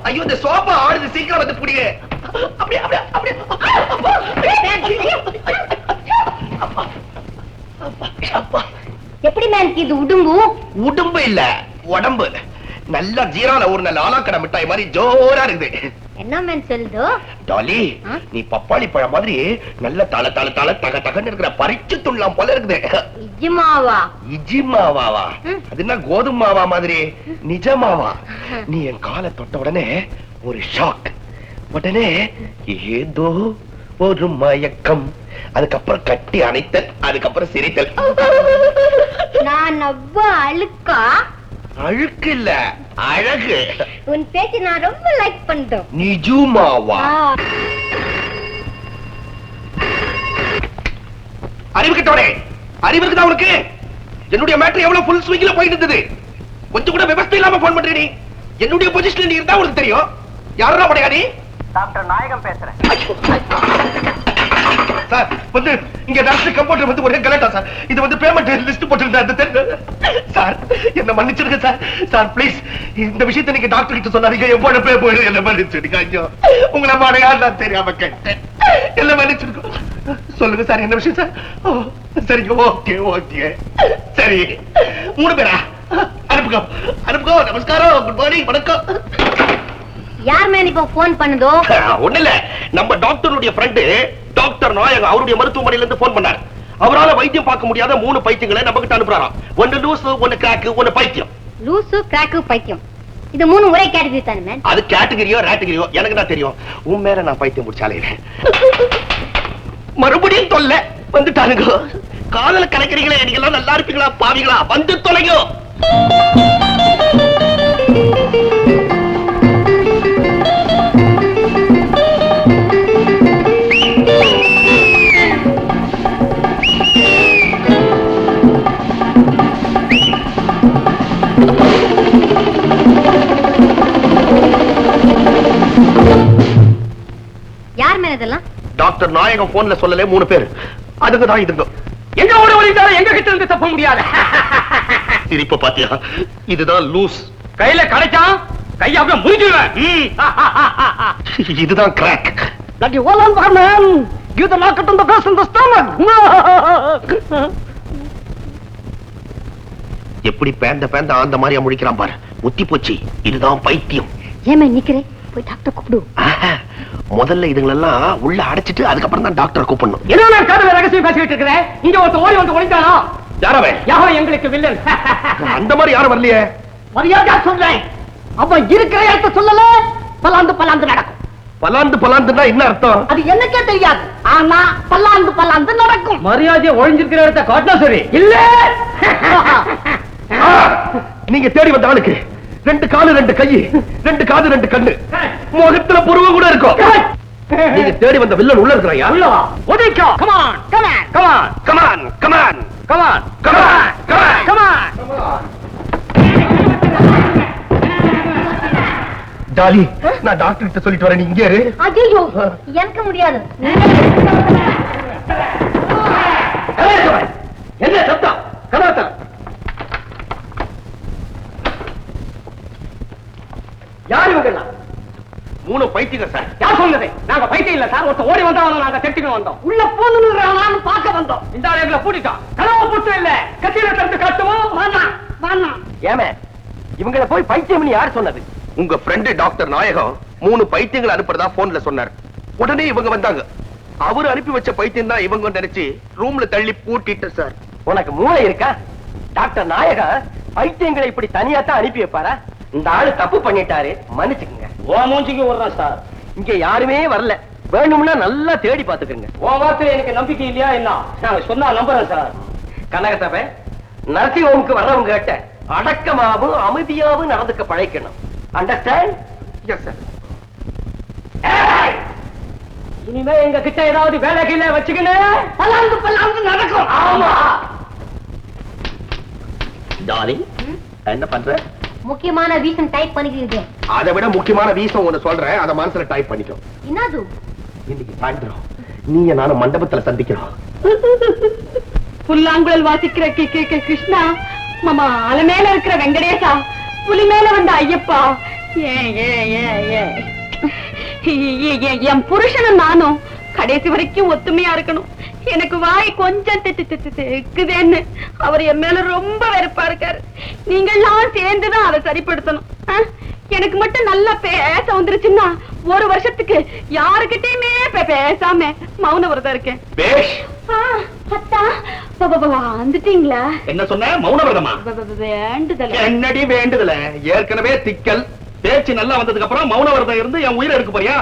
ஐயோ இந்த சோபா ஆடுது, சீக்கிரம் வந்து புடிங்க. அப்படியே அப்படியே அப்படியே. எப்படி மேன் இது உடும்பு? உடம்பு இல்ல உடம்பு. நல்ல ஜீரால ஒரு நல்ல ஆலாக்கடை மிட்டாய் மாதிரி ஜோரா இருக்குது. என்ன மேன் சொல்லுது? டாலி, நீ பப்பாளி பழம் மாதிரி நல்ல தல தல தல தக தகன்னு இருக்கிற பறிச்சு துண்ணலாம் போல இருக்குது. இஜிமாவா? இஜிமாவாவா? அது என்ன கோதுமை மாவா மாதிரி? நிஜமாவா? நீ என் காலை தொட்ட உடனே ஒரு ஷாக், உடனே ஏதோ ஒரு மயக்கம், அதுக்கப்புறம் கட்டி அணைத்தல், அதுக்கப்புறம் சிரித்தல். நான் அவ்வ அழுக்கா? அழுக்கு இல்ல, அழகு. உன் பேச்சு நான் ரொம்ப லைக் பண்றேன். நிஜமாவா? அறிவு கிட்டோனே, அறிவு இருக்குதா உனக்கு? என்னுடைய மேட்டர் எவ்வளவு ஃபுல் ஸ்விங்ல போயிட்டு இருந்தது. கொஞ்சம் கூட விவசாயம் இல்லாம போன் பண்றீ நீ. என்னுடைய பொசிஷன்ல நீ இருந்தா உனக்கு தெரியும். யாரா படையா நீ? டாக்டர் நாயகம் பேசுறேன் சார். வந்து இங்க டாக்டர் கம்ப்யூட்டர் வந்து ஒரே கலட்டா சார். இது வந்து பேமெண்ட் லிஸ்ட் போட்டுருந்தேன் சார். என்ன மன்னிச்சிருங்க சார். சார் ப்ளீஸ், இந்த விஷயத்தை நீங்க டாக்டர் கிட்ட சொன்னாதீங்க. எப்போட போயிடு, என்ன மன்னிச்சிருங்க. ஐயோ, உங்களை மாடையா நான் தெரியாம கேட்டேன். என்ன மன்னிச்சிருக்கோம். சொல்லுங்க சார், என்ன விஷயம் சார்? சரிங்க, ஓகே ஓகே. சரி, 3 பேரா? அனுப்புங்க அனுப்புங்க. நமஸ்காரம், குட் மார்னிங், வணக்கம். யார் மேன் இப்போ போன் பண்ணுதோ? ஒண்ணு இல்ல, நம்ம டாக்டருடைய ஃப்ரெண்ட் டாக்டர் நாயகம் அவருடைய மருத்துவமனையில இருந்து போன் பண்ணார். அவரால வைத்தியம் பார்க்க முடியாத 3 பைத்தியங்களை நம்ம கிட்ட அனுப்புறாராம். ஒன்னு லூசு, ஒன்னு கிராக்கு, ஒன்னு பைத்தியம். லூசு, கிராக்கு, பைத்தியம், இது 3 ஒரே கேட்டகரி தானே மேன்? அது கேட்டகரியோ ரேட்டகரியோ எனக்கு தான் தெரியும். உன் மேல நான் பைத்தியம் முடிச்சாலே மறுபடியும் தொல்லை வந்துட்டானுங்க. காதல கலைக்கிறீங்களே, நீங்க எல்லாம் நல்லா இருப்பீங்களா பாவீங்களா? வந்து தொலைங்க. யார் மேன் இதெல்லாம்? டாக்டர் நாயகம் போன்ல சொல்லல 3 பேர். அதுக்கு தான் இதுங்க. எங்க ஓட வரைந்தாலும் எங்க கிட்ட இருந்து தப்ப முடியாது. சிரிப்ப பாத்தியா? இதுதான் லூஸ். கையில கிடைச்சா கைய அப்படியே முறிஞ்சிடுவேன். இதுதான் crack. That you all on man. Give the knock on the face in the stomach. எப்படி பேந்த பேந்த அந்த மாதிரியா முடிக்கிறான் பாரு. முத்தி போச்சு. இதுதான் பைத்தியம். ஏன் நிக்கிறேன், போய் டாக்டர் கூப்பிடு. முதல்ல இதுங்களெல்லாம் உள்ள அடைச்சிட்டு அதுக்கப்புறம் தான் டாக்டரை கூப்பிடணும். என்ன நான் காதுல ரகசியம் பேசிட்டு இருக்கிறேன். இங்க ஒருத்த ஓடி வந்து ஒளிந்தானா? யாரவே? யாரோ எங்களுக்கு வில்லன். அந்த மாதிரி யாரும் வரலையே. மரியாதையா சொல்றேன். அவன் இருக்கிற இடத்த சொல்லல, பலாந்து பலாந்து நடக்கும். பலாந்து பலாந்துன்னா என்ன அர்த்தம்? அது எனக்கே தெரியாது. ஆனா பல்லாந்து பல்லாந்து நடக்கும். மரியாதையை ஒழிஞ்சிருக்கிற இடத்த காட்டினா சரி. இல்ல நீங்க தேடி வந்த ஆளுக்கு 2 காலு 2 கை 2 காது 2 கண்ணு, முகத்துல புருவம் கூட இருக்கும். நீங்க தேடி வந்த வில்லன் உள்ள இருக்கிறாயா? ஒடிக்கோ. Come on come on come on come on come on come on come on come on. Dolly, நான் டாக்டர் கிட்ட சொல்லிட்டு வரேன். நீ இங்கே இரு. ஐயோ, எனக்கு முடியாது. என்ன சத்தம்? கதாத்தம். யார் இவங்கெல்லாம்? 3 பைத்தியங்க சார். யார் சொன்னது? நாங்க பைத்தியம் இல்ல சார். ஒருத்த ஓடி வந்தவங்க நாங்க தெரிஞ்சுக்க வந்தோம். உள்ள போன்னு பார்க்க வந்தோம். இந்த ஆளுங்களை பூட்டிட்டோம். கனவு புட்டு இல்ல, கத்தியில தடுத்து காட்டுவோம். வேணாம் வேணாம். ஏமே இவங்களை போய் பைத்தியம்னு யார் சொன்னது? உங்க ஃப்ரெண்ட் டாக்டர் நாயகம் 3 பைத்தியங்களை அனுப்புறதா போன்ல சொன்னார். உடனே இவங்க வந்தாங்க. அவரு அனுப்பி வச்ச பைத்தியம் தான் இவங்க நினைச்சு ரூம்ல தள்ளி பூட்டிட்டு சார். உனக்கு மூளை இருக்கா? டாக்டர் நாயகம் பைத்தியங்களை இப்படி தனியா தான் அனுப்பி வைப்பாரா? இந்த ஆளு தப்பு பண்ணிட்டாரு, மன்னிச்சுக்குங்க. ஓ மூஞ்சிக்கு வர்றான் சார். இங்க யாருமே வரல. வேணும்னா நல்லா தேடி பாத்துக்கங்க. உன் வார்த்தையில எனக்கு நம்பிக்கை இல்லையா என்ன? நான் சொன்னா நம்புறேன் சார். கனகசபை நர்சிங் ஹோமுக்கு வர்றவங்க கிட்ட அடக்கமாவும் அமைதியாவும் நடந்துக்க பழைக்கணும். அண்டர்ஸ்டாண்ட்? Yes sir. இனிமே எங்க கிட்ட ஏதாவது வேலைகளை வச்சுக்கணும், பல்லாந்து பல்லாந்து நடக்கும். ஆமா டாலி, என்ன பண்ற? முக்கியமான ரீசன் டைப் பண்ணிக்கிறேன். அதை விட முக்கியமான ரீசன் ஒண்ணு சொல்றேன், அதை மனசுல டைப் பண்ணிக்கோ. என்னது? இன்னைக்கு சாயந்தரம் நீங்க நானும் மண்டபத்துல சந்திக்கிறோம். புல்லாங்குழல் வாசிக்கிற கிருஷ்ணா மாமா, அலை மேல இருக்கிற வெங்கடேசா, புலி மேல வந்த ஐயப்பா, என் புருஷனும் நானும் கடைசி வரைக்கும் ஒத்துமையா இருக்கணும். எனக்கு வாய் கொஞ்சம் தெக்குதேன்னு அவர் என் மேல ரொம்ப வெறுப்பா இருக்காரு. நீங்கெல்லாம் சேர்ந்துதான் அதை சரிப்படுத்தணும். எனக்கு மட்டும் நல்லா பேச வந்துருச்சுன்னா ஒரு வருஷத்துக்கு யாருக்கிட்டயுமே பேசாம மௌன விரதம் இருக்கேன். வந்துட்டீங்களா? என்ன சொன்ன? மௌன விரதமா? வேண்டுதல் என்னடி வேண்டுதல? ஏற்கனவே திக்கல் பேச்சு நல்லா வந்ததுக்கு அப்புறம் மௌன விரதம் இருந்து என் உயிரை எடுக்க போறியா?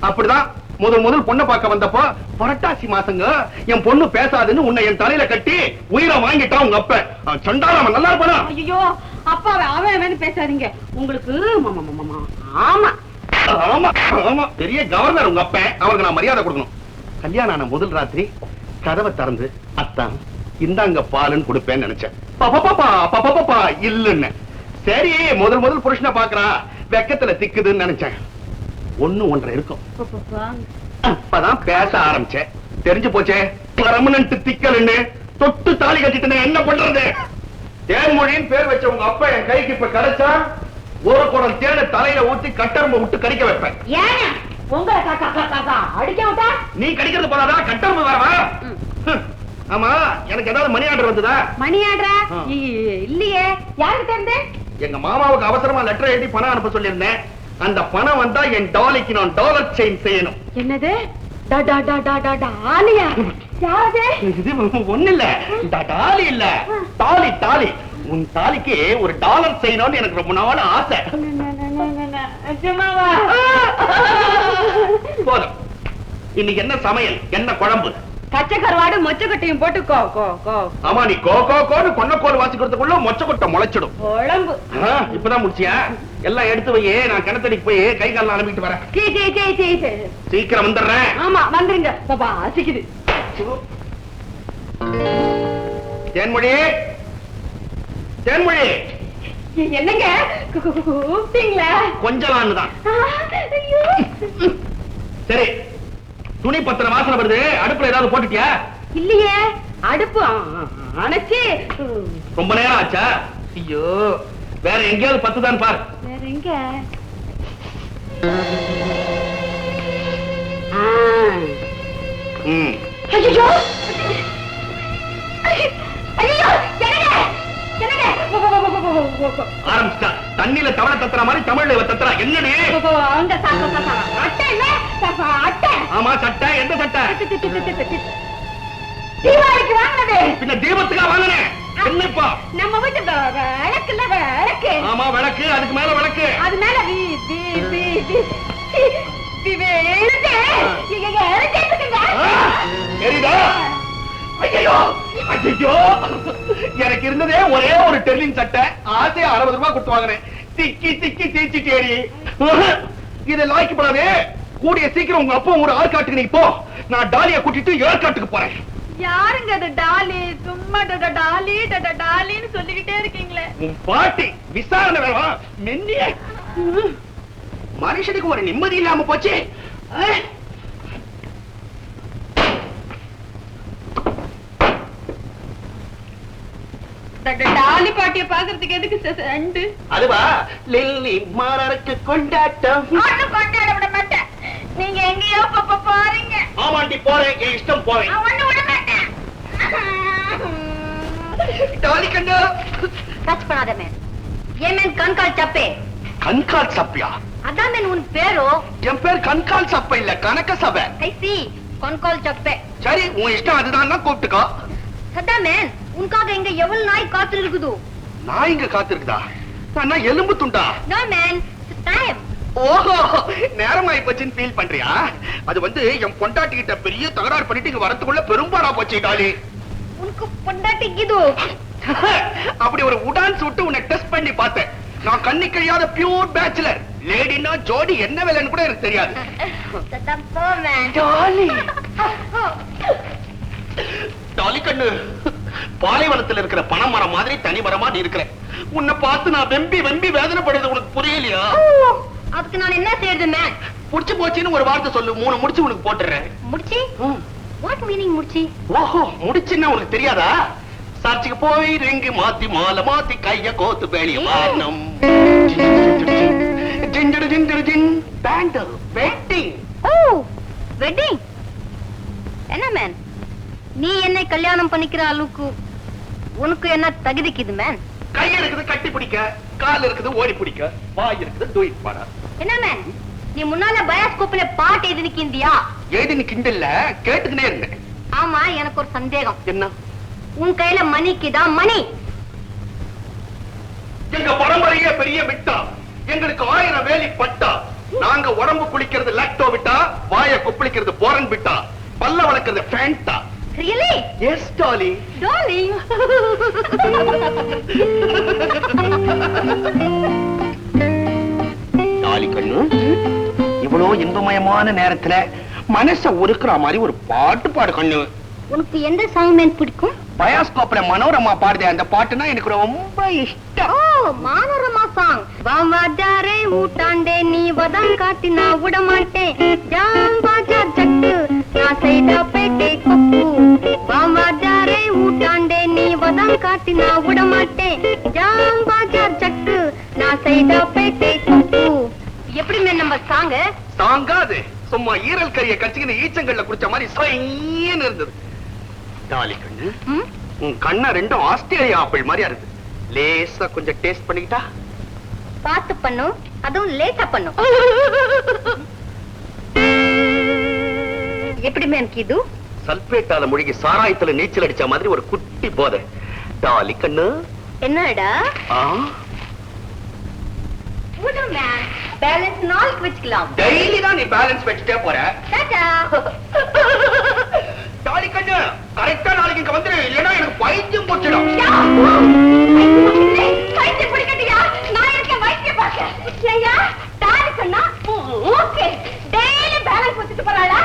அப்படிதான் முதல் பொண்ணை பார்க்க வந்தப்போ புரட்டாசி மாசங்க என் பொண்ணு பேசாதுன்னு உன்னை என் தலையில கட்டி உயிரை வாங்கிட்டான் உங்க அப்ப. சண்டாளம் நல்லா இருப்பானா? ஐயோ அப்பா அவன் பேசாதீங்க. உங்களுக்கு ஆமா ஆமா ஆமா பெரிய கவர்னர் உங்க அப்ப. அவருக்கு நான் மரியாதை கொடுக்கணும். கல்யாணம் ஆன முதல் ராத்திரி கதவை திறந்து அத்தான் இந்தாங்க பாலுன்னு கொடுப்பேன்னு நினைச்சேன். பாப்பா இல்லன்னு. சரி முதல் புருஷனை பாக்குறா வெக்கத்துல திக்குதுன்னு நினைச்சேன். 1-1.5 இருக்கும். அப்பதான் பேச ஆரம்பிச்சேன். தெரிஞ்சு போச்சே பர்மனன்ட் திக்கல்னு. தொட்டு தாலி கட்டிட்டு என்ன பண்றது? தேன்மொழின்னு பேர் வச்ச உங்க அப்பா என் கைக்கு இப்ப கிடைச்சா ஒரு குடம் தேனை தலையில ஊத்தி கட்டரும்ப விட்டு கடிக்க வைப்பேன். அடிக்க விட்டா நீ கடிக்கிறது போதாதா கட்டரும்பு வரவா? ஆமா எனக்கு ஏதாவது மணி ஆர்டர் வந்ததா? மணி ஆர்டரா? இல்லையே. யாருக்கு தெரிந்து? எங்க மாமாவுக்கு அவசரமா லெட்டர் எழுதி பணம் அனுப்ப சொல்லியிருந்தேன். அந்த பணம் வந்தா என் டாலிக்கு நான் டாலர் செயின் செய்யணும். என்னது? டாலியா? யாரு? இது ஒண்ணு இல்ல. டாலி இல்ல, தாலி தாலி. உன் தாலிக்கு ஒரு டாலர் செய்யணும்னு எனக்கு ரொம்ப நாள் ஆசை. போதும். இன்னைக்கு என்ன சமையல்? என்ன குழம்பு? பச்சை கருவாடு மொச்சக்கட்டையும் போட்டு கோ கோ கோ. ஆமா நீ கோ கோ கோன்னு கொன்னக்கோல் வாசிக்கிறதுக்குள்ள மொச்சக்கொட்டை முளைச்சிடும். குழம்பு இப்பதான் முடிச்சியா? எல்லாம் எடுத்து வையே. நான் கிணத்தடிக்கு போய் கை கால அனுப்பிட்டு வரேன். சீக்கிரம் வந்துடுறேன். ஆமா வந்துருங்க. பாப்பா அசிக்குது. தேன்மொழி தேன்மொழி என்னங்க கூப்பிட்டீங்களா? கொஞ்சம் தான். சரி துணி பத்திர வாசனை வருது. அடுப்புல ஏதாவது போட்டுட்டியா? இல்லையே. அடுப்பு அணைச்சி ரொம்ப நேரம் ஆச்சா? ஐயோ வேற எங்கேயாவது பத்துதான் பாரு. வேற எங்க? ஐயோ ஐயோ ஆரம்பிச்சா தண்ணியில தவளை தத்துற மாதிரி தமிழ்ல இவ தத்துறா. என்னடி? ஆமா சட்டை. எந்த சட்டை? தீபாவளிக்கு வாங்கினது. பின்ன தீபத்துக்கா வாங்கினேன். என்னப்பா? நம்ம வீட்டு விளக்குல விளக்கு. ஆமா விளக்கு. அதுக்கு மேல விளக்கு. அது மேல ஐயோ ஐயோ எனக்கு இருந்ததே ஒரே ஒரு டெர்லிங் சட்டை. ஆசையா 60 ரூபாய் கொடுத்து வாங்கினேன். திக்கி திக்கி தீச்சிட்டேரி. இதை லாய்க்கப்படாதே. கூடிய சீக்கிரம் உங்க அப்பா ஒரு ஆள்காட்டுக்கு நீ போ. நான் டாலியை கூட்டிட்டு ஏற்காட்டுக்கு போறேன். யாருங்க அது டாலி? சும்மா டாலி டாலின்னு சொல்லிக்கிட்டே இருக்கீங்களே. உன் பாட்டி விசாரணை வேணும். மென்னிய மனுஷனுக்கு ஒரு நிம்மதி இல்லாம போச்சு. டாலி பாட்டிய பாக்குறதுக்கு எதுக்கு சண்டு? அதுவா லில்லி மாரருக்கு கொண்டாட்டம். கொண்டாட விட மாட்டேன். நீங்க எங்கேயோ பாருங்க. ஆமாண்டி போறேன். என் இஷ்டம் போறேன். விட மாட்டேன். டாலி கண்ணா டச் பண்ணாத மேன். ஏன் மேன் கண்கால் சப்பே? கண்கால் சப்பியா? அதான் மேன் உன் பேரோ? என் பேர் கண்கால் சப்ப இல்ல கனக சபை. ஐ சி கண்கால் சப்பே. சரி உன் இஷ்டம் அதுதான். கூப்பிட்டுக்கோ. சதா மேன் உனக்காக இங்க எவ்வளவு நாய் காத்து இருக்குது? நான் இங்க காத்திருக்குதா? நான் எலும்பு துண்டா? No man time. ஓஹோ நேரமாயி போச்சுன்னு ஃபீல் பண்றியா? அது வந்து என் பொண்டாட்டி கிட்ட பெரிய தகராறு பண்ணிட்டு இங்க வரதுக்குள்ள பெரும்பாடா போச்சு டாலி. உனக்கு பொண்டாட்டி இது? அப்படி ஒரு உடான் சுட்டு உன்னை டெஸ்ட் பண்ணி பார்த்தேன். நான் கண்ணி கழியாத பியூர் பேச்சுலர். லேடினா ஜோடி என்ன வேலைன்னு கூட எனக்கு தெரியாது. டாலி டாலி கண்ணு பாலைவனத்தில் இருக்கிற பனைமரம் மாதிரி தனி மரமா நீ இருக்கிற. உன்னை பார்த்து நான் வெம்பி வெம்பி வேதனைப்படுறது உனக்கு புரியலையா? அதுக்கு நான் என்ன செய்யறது மேன்? முடிச்சு போச்சுன்னு ஒரு வார்த்தை சொல்லு. 3 முடிச்சு உனக்கு போட்டுறேன். முடிச்சி? வாட் மீனிங் முடிச்சி? ஓஹோ முடிச்சுன்னா உனக்கு தெரியாதா? சர்ச்சுக்கு போய் ரிங்கு மாத்தி மாலை மாத்தி கைய கோத்து வெளிய வாரணம். வெட்டிங். ஓ வெட்டிங். என்ன மேன், நீ என்னை கல்யாணம் பண்ணிக்கிற அளவுக்கு உனக்கு என்ன தகுதிக்குது மேன்? கை இருக்குது கட்டி பிடிக்க, கால் இருக்குது ஓடி பிடிக்க, வாய் இருக்குது டூயிட் பாட. என்ன மேன், நீ முன்னால பயோஸ்கோப்ல பாட்டு எழுதி நிக்கிந்தியா? எழுதி நிக்கிண்டல்ல, கேட்டுக்கினே இருந்தேன். ஆமா, எனக்கு ஒரு சந்தேகம். என்ன? உன் கையில மணிக்குதா மணி? எங்க பரம்பரையே பெரிய விட்டா, எங்களுக்கு 1000 வேலி பட்டா. நாங்க உடம்பு குளிக்கிறது லாக்டோ விட்டா, வாயை கொப்பளிக்கிறது போரன் விட்டா, பல்ல வளர்க்கிறது Fanta. Really? Yes, Dolly. Darling. Dolly கண்ணு, இவ்வளோ இன்பமயமான நேரத்துல மனச உருக்குற மாதிரி ஒரு பாட்டு பாடு கண்ணு. உனக்கு எந்த சாங் மேன் பிடிக்கும்? பயோஸ்கோப்ல மனோரமா பாடுதே அந்த பாட்டுனா எனக்கு ரொம்ப இஷ்டம். ஓ, மனோரமா சாங். வாவாஜாரே ஊட்டாண்டே நீ வதம் காட்டினா விட மாட்டேன். ஜாம் பாஜா ஜட்டு நான் சைடா பேட்டே கொப்பு. வாவாஜாரே ஊட்டாண்டே நீ வதம் காட்டினா விட மாட்டேன். ஜாம் பாஜா ஜட்டு நான் சைடா பேட்டே கொப்பு. எப்படி மேன் நம்ம சாங்? தாங்காது, சும்மா ஈரல் கறியை கச்சிக்கின ஈச்சங்கள்ல குடிச்ச மாதிரி சொய்யன்னு இருந்தது. டாலி கண்ணு, உன் கண்ண ரெண்டும் ஆஸ்திரேலியா ஆப்பிள் மாதிரியா இருக்கு. லேசா கொஞ்சம் டேஸ்ட் பண்ணிக்கிட்டா? பார்த்து பண்ணும், அதுவும் லேட்டா பண்ணும். எப்படி மேன் கீது? சல்பேட்டால முழுகி சாராயத்துல நீச்சல் அடிச்ச மாதிரி ஒரு குட்டி போதை. டாலி கண்ணு. என்னடா? பேலன்ஸ் நாளைக்கு வச்சுக்கலாம். டெய்லி தான் நீ பேலன்ஸ் வச்சுட்டே போற. டாடா. டாலி கண்ணு, கரெக்டா நாளைக்கு இங்க வந்துரு, இல்லைன்னா எனக்கு பைத்தியம் போச்சிடும். பைத்தியம் பிடிக்கட்டியா? நான் இருக்கேன் வைத்தியம் பார்க்க. ஐயா, டாலி சொன்னா ஓகே. டெய்லி பேலன்ஸ் வச்சுட்டு போறாளா?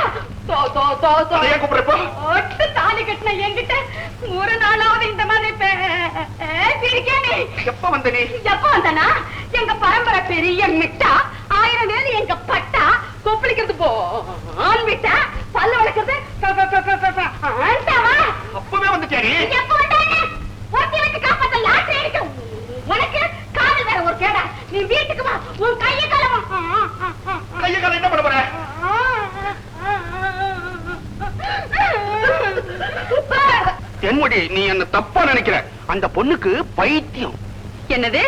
அதையே கூப்பிடுறப்போ ஒட்டு தாலி கட்டின என்கிட்ட ஒரு நாளாவது இந்த மாதிரி பிடிக்கே. எப்ப வந்த நீ? எப்ப வந்தானா? எங்க பரம்பரை பெரிய மிட்டா, 1000 வேலி எங்க பட்டா, கொப்பளிக்கிறது போன் விட்டா, பல்ல வளர்க்கறது அப்பவே வந்துட்டேன். எப்ப வந்தானே? ஒருத்தி வச்சு காப்பாத்த லாட்டரி இருக்கு. உனக்கு காதல் வேற ஒரு கேடா. நீ வீட்டுக்கு வா, உன் கையை காலமா. கையை கால என்ன பண்ண போற? தென்முடி, நீ என்ன தப்பா நினைக்கிற. அந்த பொண்ணுக்கு பைத்தியம். என்னது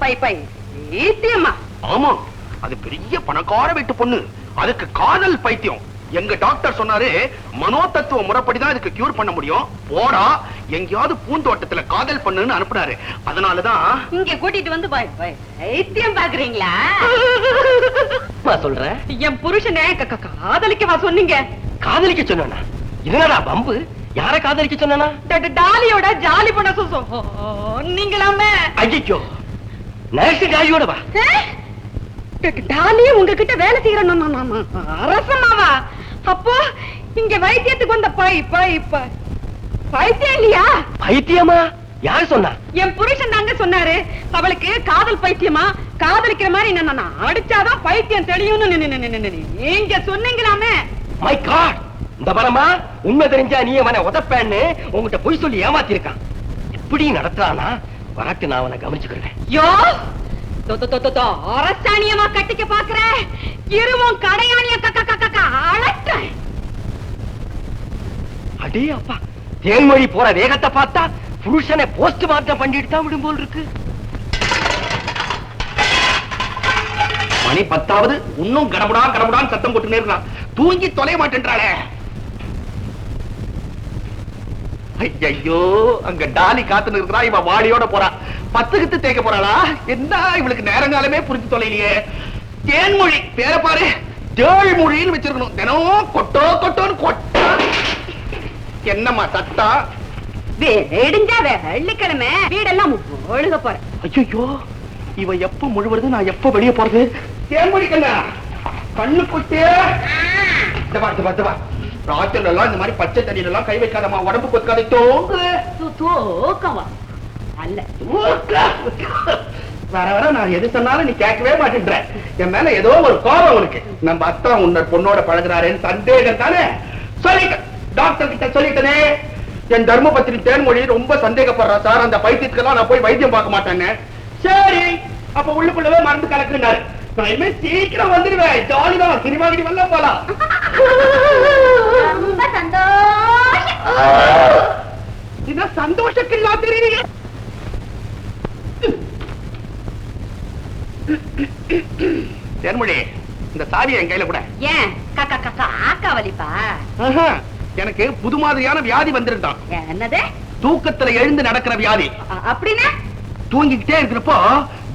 பைத்தியமா? ஆமா, அது பெரிய பணக்கார வீட்டு பொண்ணு. அதுக்கு காதல் பைத்தியம். எங்க டாக்டர் சொன்னாரு, மனோதத்துவ முறைப்படிதான் இதுக்கு கியூர் பண்ண முடியும். போடா, எங்கேயாவது பூந்தோட்டத்துல காதல் பண்ணுன்னு அனுப்புனாரு. அதனாலதான் இங்க கூட்டிட்டு வந்து பைத்தியம் பாக்குறீங்களா? சொல்ற என் புருஷனை காதலிக்கவா சொன்னீங்க? காதலிக்க சொன்னா? என்னடா பம்பு? யார காதலிக்க சொன்னா? டாலியோட ஜாலி பண்ண நீங்களாமே. ஐயோ, நர்ஸ் டாலியோட வா. டாலி உங்ககிட்ட வேலை செய்யறோம் அரசமாவா? அப்போ இங்க வைத்தியத்துக்கு வந்த பைத்தியம் இல்லையா? பைத்தியமா? யார் சொன்னா? என் புருஷன் தாங்க சொன்னாரு. அவளுக்கு காதல் பைத்தியமா, காதலிக்கிற மாதிரி நான் அடிச்சாதான் பைத்தியம் தெரியும்னு நீங்க சொன்னீங்களாமே. மை காட், இந்த பரமா உண்மை தெரிஞ்சா நீ அவனை உதப்பேன்னு உங்ககிட்ட பொய் சொல்லி ஏமாத்திருக்கான். எப்படி நடத்துறானா? வரட்டு, நான் அவனை கவனிச்சுக்கிறேன். யோ, அரசாணியமா கட்டிக்க பாக்குற இருவும் கடையாணிய அழட்ட. அடே அப்பா, தேன்மொழி போற வேகத்தை பார்த்தா புருஷனை போஸ்ட் மார்ட்டம் பண்ணிட்டு தான் விடும் போல் இருக்கு. மணி 10வது, இன்னும் கடமுடா கடமுடான்னு சத்தம் போட்டு நேர்றான். தூங்கி தொலைய மாட்டேன்றாளே. ஐயோ, அங்க டாலி காத்து இருக்கிறா. இவ வாடியோட போறா. 10 தேய்க்க போறாளா? என்ன இவளுக்கு நேரங்காலமே புரிஞ்சு தொலைலையே. தேன்மொழி பேர பாரு, தேள்மொழின்னு வச்சிருக்கணும். தினம் கொட்டோ கொட்டோன்னு கொட்டா. என்னம்மா சத்தா? வெடிஞ்சா வெள்ளிக்கிழமை வீடெல்லாம் ஒழுக போற. ஐயோ, இவ எப்ப முழுவது, நான் எப்ப வெளியே போறது? தேன்மொழி கண்ணா, கண்ணு கொட்டே. ராத்திரில எல்லாம் இந்த மாதிரி பச்சை தண்ணியில எல்லாம் கை வைக்காதமா, உடம்பு கொத்துக்காத. தூக்கவா அல்ல, வர வர நான் எது சொன்னாலும் நீ கேட்கவே மாட்டேன்ற. என் மேல ஏதோ ஒரு கோபம் உனக்கு. நம்ம அத்தா உன்ன பொண்ணோட பழகுறாருன்னு சந்தேகம் தானே? சொல்லிட்டேன், டாக்டர் கிட்ட சொல்லிட்டனே. என் தர்மபத்திரி தேன்மொழி ரொம்ப சந்தேகப்படுறா சார். அந்த பைத்தியத்துக்கெல்லாம் நான் போய் வைத்தியம் பார்க்க மாட்டேன்னு. சரி, அப்ப உள்ளுக்குள்ளவே மருந்து கலக்குறாரு. சீக்கிரம் வந்துடுவேன். ஜாலிதான், சினிமா கிட்ட வரலாம் போலாம். ரொம்ப சந்தோஷம். இது சந்தோஷத்தில்லா தெரியுங்க. தேன்மொழி, இந்த சாவியை என் கையில கூட. ஏன் காக்கா வலிப்பா? எனக்கு புது மாதிரியான வியாதி வந்திருந்தான். என்னது? தூக்கத்துல எழுந்து நடக்கிற வியாதி. அப்படின்னா தூங்கிக்கிட்டே இருக்கிறப்போ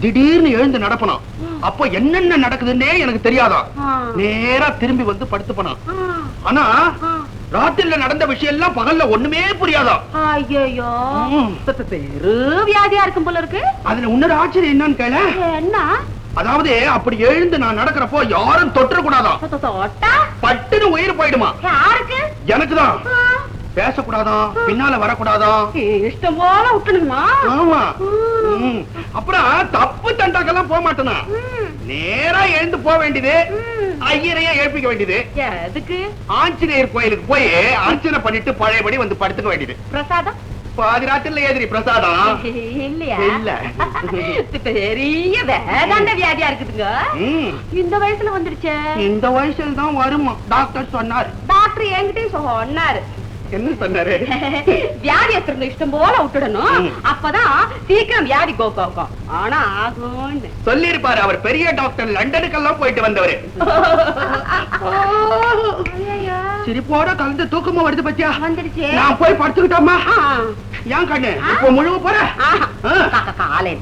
திடீர்னு எழுந்து நடப்பணும். அப்போ என்னென்ன நடக்குதுன்னே எனக்கு தெரியாதான். நேரா திரும்பி வந்து படுத்து போனான். ஆனா ராத்திரில நடந்த விஷயம் எல்லாம் பகல்ல ஒண்ணுமே புரியாதா. ஐயோ, பெரு வியாதியா இருக்கும் போல இருக்கு. அதுல இன்னொரு ஆச்சரியம் என்னன்னு கேள. என்ன? அதாவது அப்படி எழுந்து நான் நடக்கிறப்போ யாரும் தொற்ற கூடாதான். பட்டுன்னு உயிர் போயிடுமா. யாருக்கு? எனக்குதான். பேசக்கூடாதான், பின்னால வரக்கூடாதான். இஷ்டம் போல விட்டுணுமா? ஆமா. அப்புறம் தப்பு தண்டாக்கெல்லாம் போக மாட்டேனா. நேரா எழுந்து போக வேண்டியது. ஐயரையே எழுப்பிக்க வேண்டியது. எதுக்கு? ஆஞ்சநேயர் கோயிலுக்கு போய் அர்ச்சனை பண்ணிட்டு பழையபடி வந்து படுத்துக்க வேண்டியது. பிரசாதம் பாதி ராத்திரில ஏதிரி பிரசாதம் இல்லையா? இல்ல. பெரிய வேதாந்த வியாதியா இருக்குதுங்க. இந்த வயசுல வந்துருச்சே. இந்த வயசுல தான் வருமா டாக்டர் சொன்னாரு. டாக்டர் என்கிட்டயும் சொன்னாரு. என்ன சொன்னாரு? வியாதி எத்திருந்த இஷ்டம் போல விட்டுடணும், அப்பதான் சீக்கிரம் வியாதி கோக்கும். ஆனா ஆகும் சொல்லி இருப்பாரு. அவர் பெரிய டாக்டர், லண்டனுக்கெல்லாம் போயிட்டு வந்தவரு. சிரிப்போட கலந்து தூக்கமா வருது பத்தியா? வந்துருச்சு. நான் போய் படுத்துக்கிட்டோமா? ஏன் கண்ணு இப்போ முழுவ போற? காலை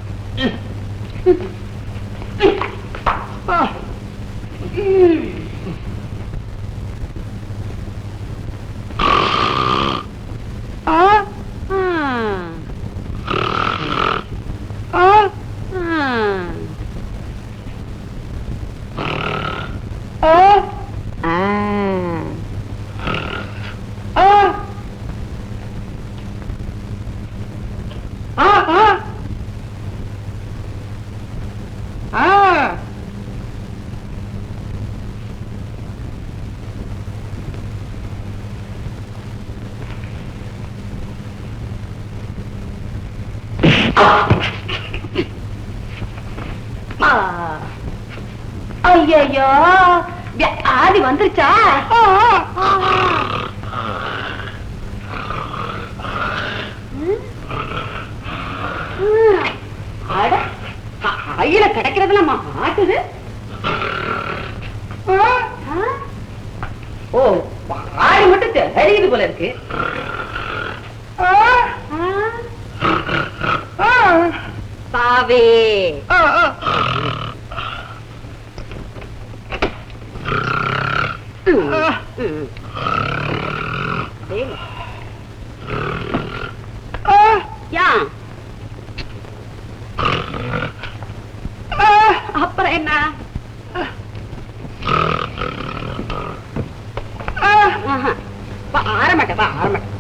ஐயோ, வியாதி வந்துருச்சா? கையில கிடைக்கிறதுல மாட்டுது. ஓ, ஆடி மட்டும் தெரியுது போல இருக்கு. பாவே அப்புறம் என்ன? ஆரமாட்டேன்.